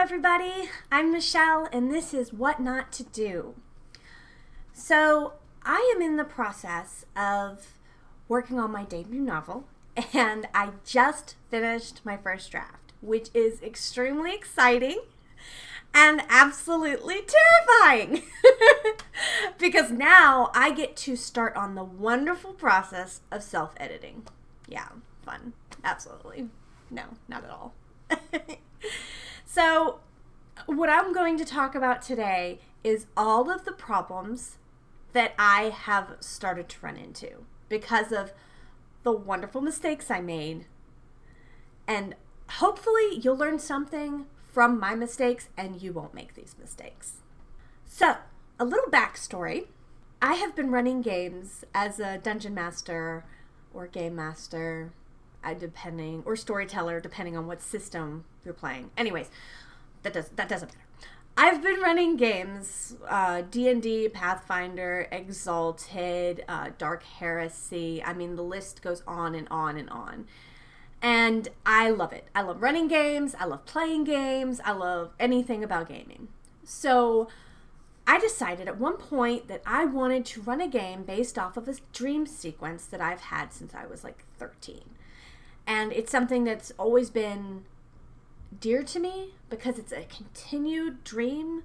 everybody. I'm Michelle, and this is What Not to Do. So, I am in the process of working on my debut novel, and I just finished my first draft, which is extremely exciting and absolutely terrifying because now I get to start on the wonderful process of self-editing. Yeah, fun. Absolutely. No, not at all. So, what I'm going to talk about today is all of the problems that I have started to run into because of the wonderful mistakes I made. And hopefully you'll learn something from my mistakes and you won't make these mistakes. So, a little backstory. I have been running games as a dungeon master or game master, or storyteller, depending on what system you're playing. Anyways, that doesn't matter. I've been running games, D&D, Pathfinder, Exalted, Dark Heresy. I mean, the list goes on and on and on. And I love it. I love running games. I love playing games. I love anything about gaming. So I decided at one point that I wanted to run a game based off of a dream sequence that I've had since I was like 13. And it's something that's always been dear to me because it's a continued dream,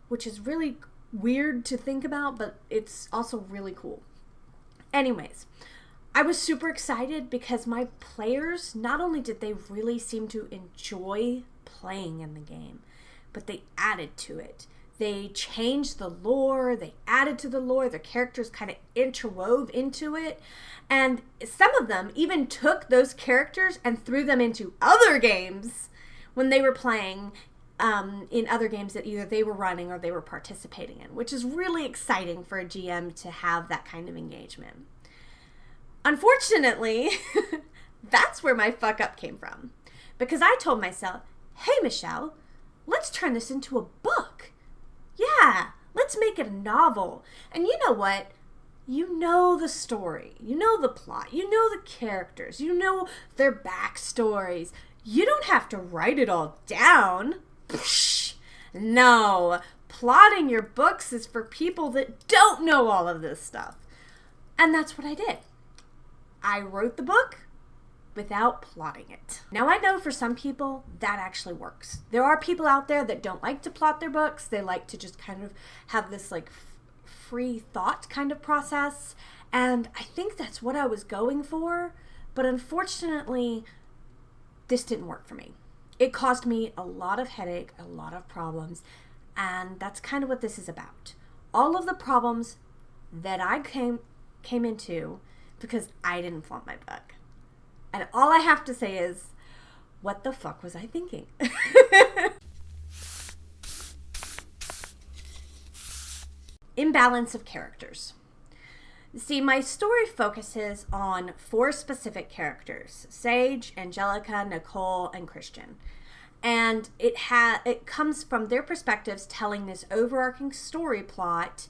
which is really weird to think about, but it's also really cool. Anyways, I was super excited because my players, not only did they really seem to enjoy playing in the game, but they added to it. They changed the lore, they added to the lore, the characters kind of interwove into it, and some of them even took those characters and threw them into other games when they were playing in other games that either they were running or they were participating in, which is really exciting for a GM to have that kind of engagement. Unfortunately, that's where my fuck up came from, because I told myself, hey Michelle, let's turn this into a book. Yeah, let's make it a novel. And you know what? You know the story. You know the plot. You know the characters. You know their backstories. You don't have to write it all down. Psh, no. Plotting your books is for people that don't know all of this stuff. And that's what I did. I wrote the book without plotting it. Now I know for some people that actually works. There are people out there that don't like to plot their books. They like to just kind of have this like free thought kind of process. And I think that's what I was going for. But unfortunately, this didn't work for me. It caused me a lot of headache, a lot of problems. And that's kind of what this is about. All of the problems that I came into because I didn't plot my book. And all I have to say is, what the fuck was I thinking? Imbalance of characters. See, my story focuses on 4 specific characters: Sage, Angelica, Nicole, and Christian. And it comes from their perspectives telling this overarching story plot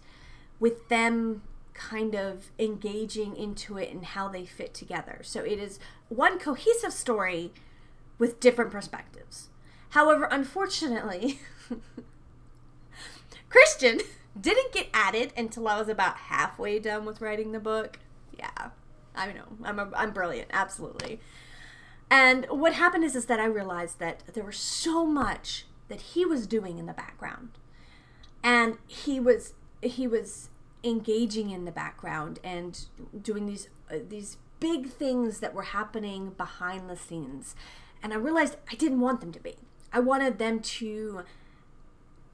with them kind of engaging into it and how they fit together. So it is one cohesive story with different perspectives. However, unfortunately, Christian didn't get added until I was about halfway done with writing the book. Yeah, I know, I'm brilliant, absolutely. And what happened is that I realized that there was so much that he was doing in the background. And he was engaging in the background and doing these big things that were happening behind the scenes. And I realized I didn't want them to be. I wanted them to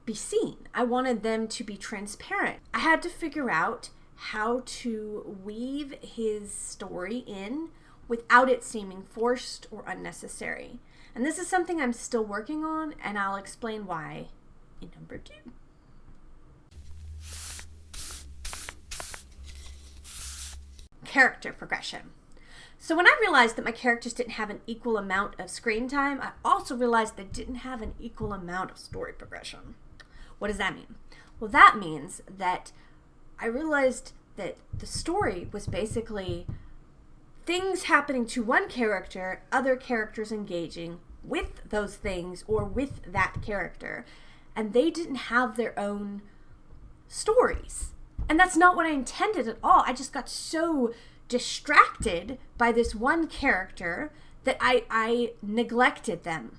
be seen. I wanted them to be transparent. I had to figure out how to weave his story in without it seeming forced or unnecessary. And this is something I'm still working on, and I'll explain why in number 2. Character progression. So when I realized that my characters didn't have an equal amount of screen time, I also realized they didn't have an equal amount of story progression. What does that mean? Well, that means that I realized that the story was basically things happening to one character, other characters engaging with those things or with that character. And they didn't have their own stories. And that's not what I intended at all. I just got so distracted by this one character that I neglected them.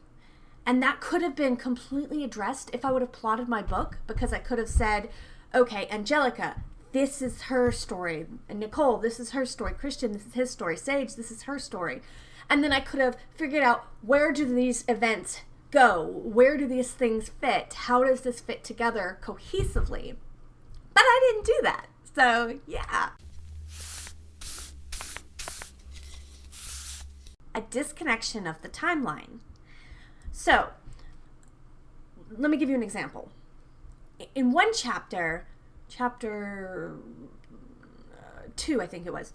And that could have been completely addressed if I would have plotted my book, because I could have said, okay, Angelica, this is her story. And Nicole, this is her story. Christian, this is his story. Sage, this is her story. And then I could have figured out, where do these events go? Where do these things fit? How does this fit together cohesively? But I didn't do that. So, yeah. A disconnection of the timeline. So, let me give you an example. In one chapter 2, I think it was,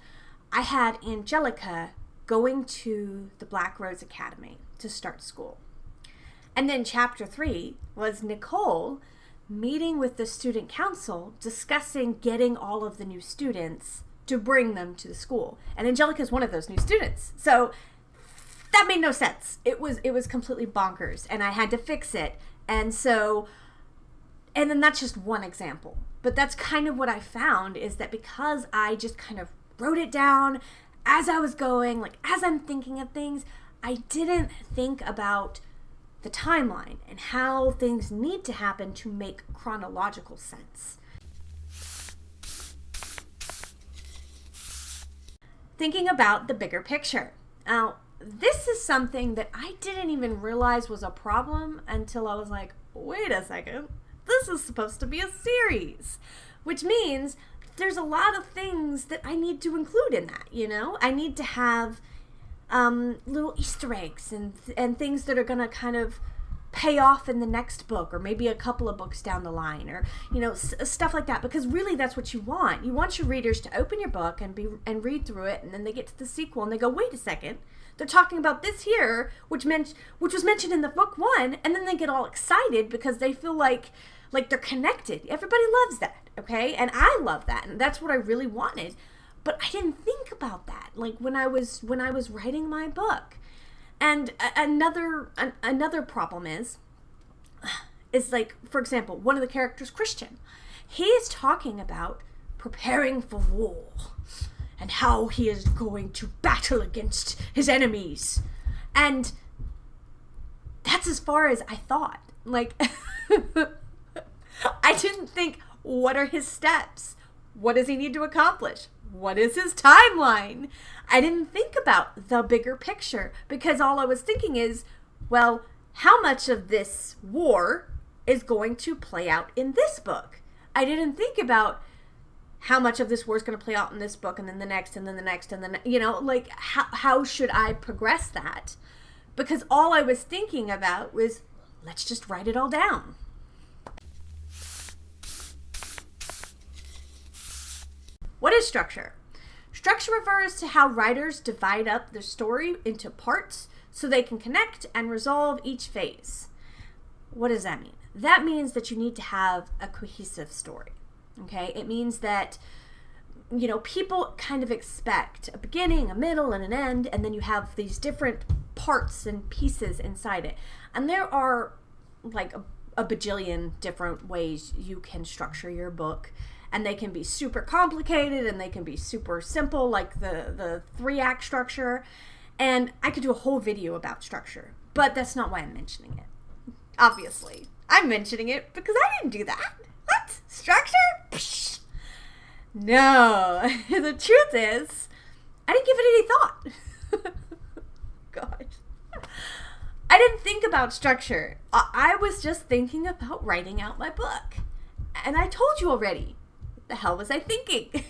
I had Angelica going to the Black Rose Academy to start school. And then chapter 3 was Nicole meeting with the student council, discussing getting all of the new students to bring them to the school. And Angelica is one of those new students. So that made no sense. It was completely bonkers, and I had to fix it. And then that's just one example. But that's kind of what I found, is that because I just kind of wrote it down as I was going, like as I'm thinking of things, I didn't think about the timeline and how things need to happen to make chronological sense. Thinking about the bigger picture. Now, this is something that I didn't even realize was a problem until I was like, wait a second, this is supposed to be a series, which means there's a lot of things that I need to include in that, you know? I need to have little Easter eggs and things that are going to kind of pay off in the next book, or maybe a couple of books down the line, or, you know, stuff like that, because really that's what you want. You want your readers to open your book and read through it, and then they get to the sequel and they go, wait a second, they're talking about this here, which was mentioned in the book 1, and then they get all excited because they feel like they're connected. Everybody loves that, okay? And I love that, and that's what I really wanted. But I didn't think about that, like when I was writing my book. And another problem is like, for example, one of the characters, Christian, he is talking about preparing for war and how he is going to battle against his enemies. And that's as far as I thought. Like, I didn't think, what are his steps? What does he need to accomplish? What is his timeline? I didn't think about the bigger picture, because all I was thinking is, well, how much of this war is going to play out in this book? I didn't think about how much of this war is going to play out in this book, and then the next, and then the next, and then, you know, like, how should I progress that? Because all I was thinking about was, let's just write it all down. What is structure? Structure refers to how writers divide up their story into parts so they can connect and resolve each phase. What does that mean? That means that you need to have a cohesive story. Okay? It means that, you know, people kind of expect a beginning, a middle, and an end, and then you have these different parts and pieces inside it. And there are like a bajillion different ways you can structure your book. And they can be super complicated, and they can be super simple, like the 3-act structure. And I could do a whole video about structure, but that's not why I'm mentioning it. Obviously, I'm mentioning it because I didn't do that. What? Structure? Psh. No. The truth is, I didn't give it any thought. Gosh. I didn't think about structure. I was just thinking about writing out my book. And I told you already. The hell was I thinking?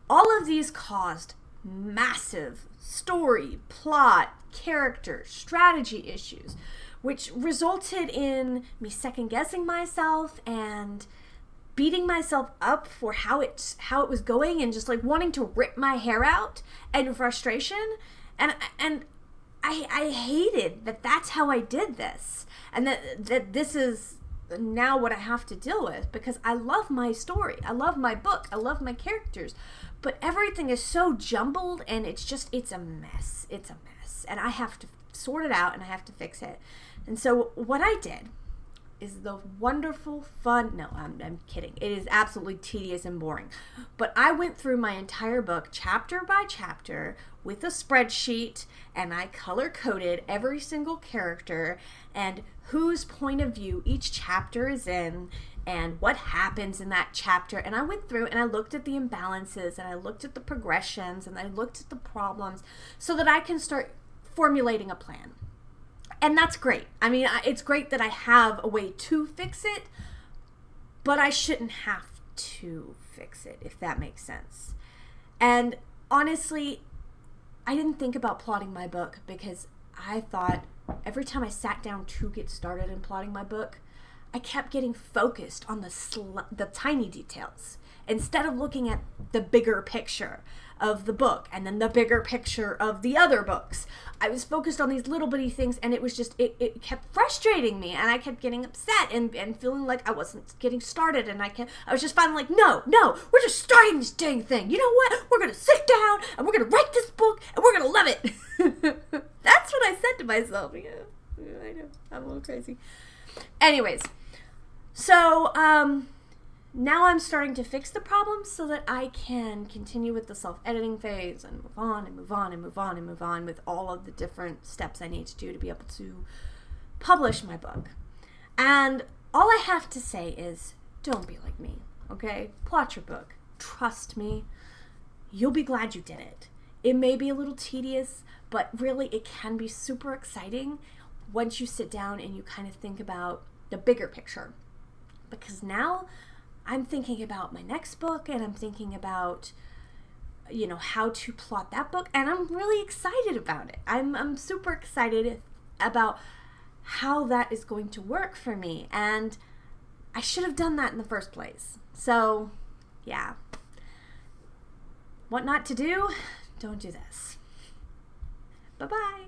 All of these caused massive story, plot, character, strategy issues, which resulted in me second-guessing myself and beating myself up for how it was going, and just like wanting to rip my hair out and frustration. And I hated that that's how I did this, and that this is now what I have to deal with, because I love my story. I love my book. I love my characters. But everything is so jumbled, and it's a mess. It's a mess. And I have to sort it out, and I have to fix it. And so what I did is the wonderful, fun, no, I'm kidding. It is absolutely tedious and boring. But I went through my entire book chapter by chapter with a spreadsheet, and I color-coded every single character and whose point of view each chapter is in and what happens in that chapter. And I went through and I looked at the imbalances, and I looked at the progressions, and I looked at the problems so that I can start formulating a plan. And that's great. I mean, it's great that I have a way to fix it, but I shouldn't have to fix it, if that makes sense. And honestly, I didn't think about plotting my book, because I thought every time I sat down to get started in plotting my book, I kept getting focused on the tiny details instead of looking at the bigger picture of the book and then the bigger picture of the other books. I was focused on these little bitty things, and it was just, it kept frustrating me, and I kept getting upset and feeling like I wasn't getting started, and I was just finally like, no, we're just starting this dang thing. You know what? We're going to sit down, and we're going to write this book, and we're going to love it. That's what I said to myself. Yeah, I know. I'm a little crazy. Anyways, so, now I'm starting to fix the problems so that I can continue with the self-editing phase and move on and move on and move on and move on with all of the different steps I need to do to be able to publish my book. And all I have to say is, don't be like me, okay? Plot your book. Trust me. You'll be glad you did it. It may be a little tedious, but really it can be super exciting once you sit down and you kind of think about the bigger picture. Because now I'm thinking about my next book, and I'm thinking about, how to plot that book, and I'm really excited about it. I'm super excited about how that is going to work for me, and I should have done that in the first place. So, yeah. What not to do? Don't do this. Bye-bye.